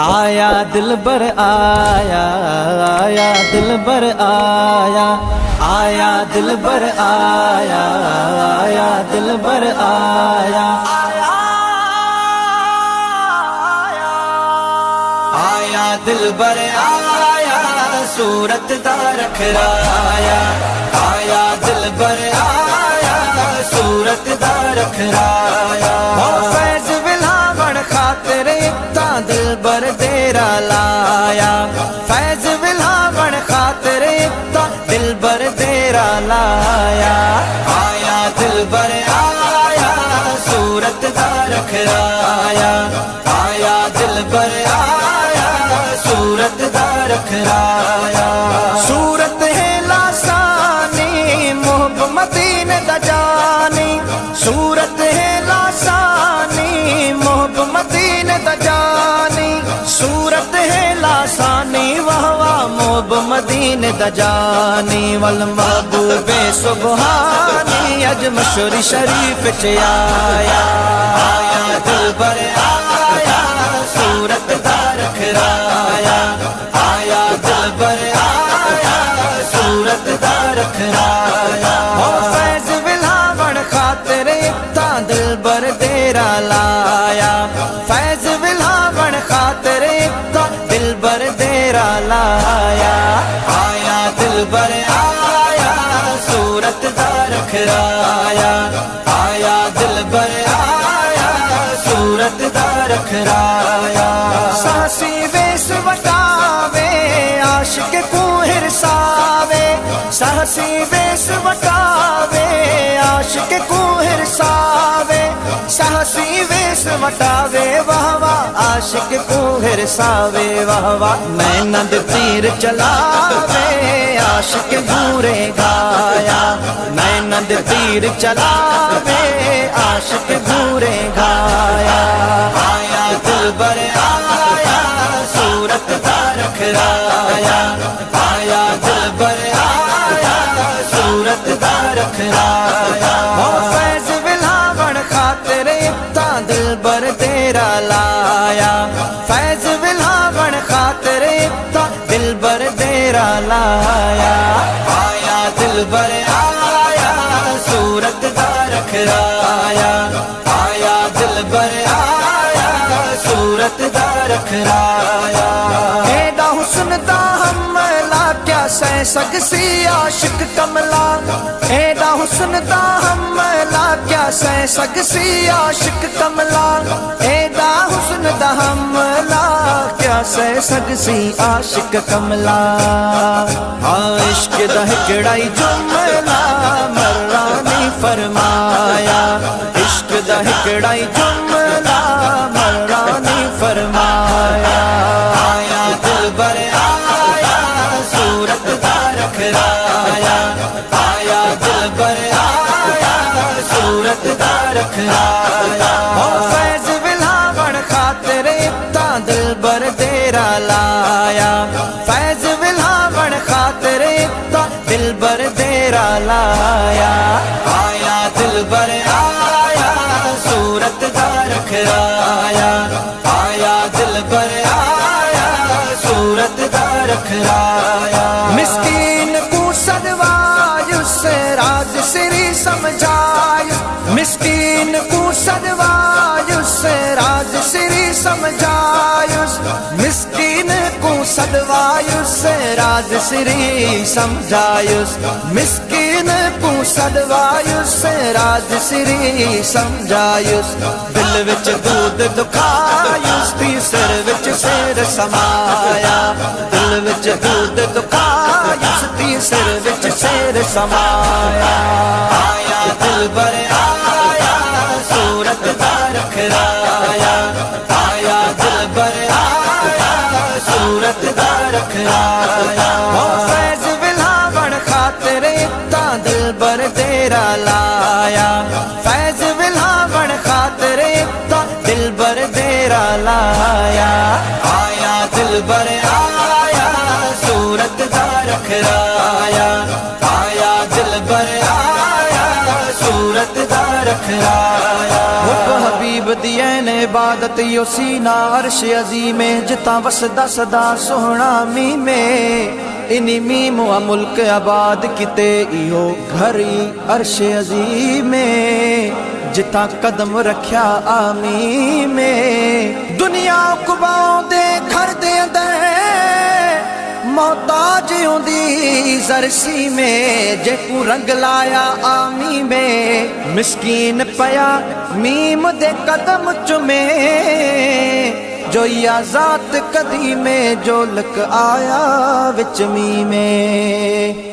आया दिलबर आया, आया दिलबर आया, आया दिलबर आया, आया दिलबर आया, आया दिलबर आया, सूरत दा रखराया, आया दिलबर आया, सूरत दा रखराया। फैज विलावण खातिर इत्ता दिलबर तेरा लाया, फैज विलावण खातिर इत्ता दिलबर तेरा लाया, आया दिलबर आया, सूरत दा रखराया, आया दिलबर आया, सूरत दा रखराया। सूरत है लासानी मोहब मदीने दा जानी, सूरत है लासानी मोहब मदीने दा जानी, सूरत है लासानी वाह वाह मोहब मदीने दा जानी। वल महबूबे सुबहानी अज मशहूरी शरीफ च आया, आया दिलबर आया, सूरत दा रखराया, आया दिलबर आया, सूरत दा रखराया। फैज विलावण खातिर इत्ता दिलबर तेरा लाया, फैज विलावण खातिर इत्ता दिलबर तेरा लाया, आया दिलबर आया, सूरत दा रखराया, आया दिलबर आया, सूरत दा रखराया। सासी वेस वटावे आशिक को हिरसावे, सासी वेस वटावे आशिक को हिरसावे, सासी वेस वटावे वाह वाह आशिक को हिरसावे, वाह वाह नैना दे तीर चलावे आशिक घूरे गाया, नैना दे तीर चलावे आशिक घूरे गाया, आया दिलबर आया, सूरत दा रखराया, आया दिलबर आया, सूरत दा रखराया। फैज विलावण खातिर इत्ता दिलबर तेरा लाया, फैज विलावण खातिर इत्ता दिलबर तेरा लाया, आया दिलबर आया, सूरत दा रखराया, आया दिलबर आया, सूरत दा रखराया। एदा हुस्न दा हमला क्या सह सकसी आशिक कमला, एदा हुस्न दा हमला क्या सह सकसी आशिक कमला, एदा हुस्न दा हमला क्या सह सकसी आशिक कमला। इश्क दा हिकड़ाई जुमला मर्रा नी फरमाया, इश्क दा हिकड़ाई जुमला मर्रा नी फरमाया, आया दिलबर आया, सूरत दा रखराया, आया दिलबर आया, सूरत दा रखराया। फैज विलावण खातिर इत्ता दिलबर तेरा लाया, फैज विलावण खातिर इत्ता दिलबर तेरा लाया, आया दिलबर आया, सूरत दा रखराया, आया दिलबर आया, सूरत दा रखराया। मिस्कीन को सदवायुस राज श्री समझायुस, मिस्कीन को सदवायुस राज श्री समझायुस, मिस्कीन को सदवायुस राज श्री समझायुस, मिस्कीन को सदवायुस राज श्री समझायुस। दिल विच दूध दुखायुस ती सिर विच सिर समाया, दिल विच दूध दुखायुस ती सिर विच सिर समाया, आया दिलबर आया, सूरत दा रखराया, आया दिलबर आया, सूरत दा रखराया। फैज विलावण खातिर इत्ता दिलबर तेरा लाया, फैज विलावण खातिर इत्ता दिलबर तेरा लाया, आया दिलबर आया, सूरत दा रखराया, आया दिलबर आया, सूरत दा रखराया। हबीब दी दी ऐन इबादत यो सीना अर्श अज़ीम जिता वसदा सदा सोहना मीमे इनी मीम व मुल्क आबाद किते इहो घरी अर्श अज़ीम जिता कदम रख्या आमी में दुनिया कुबाओं दे घर दे अंदर मोहताज होंदी जरसी में जेकू रंग लाया आमी में मिस्कीन पया मीम दे कदम चुमे जो या जात कदी में जो लक आया विच मी में।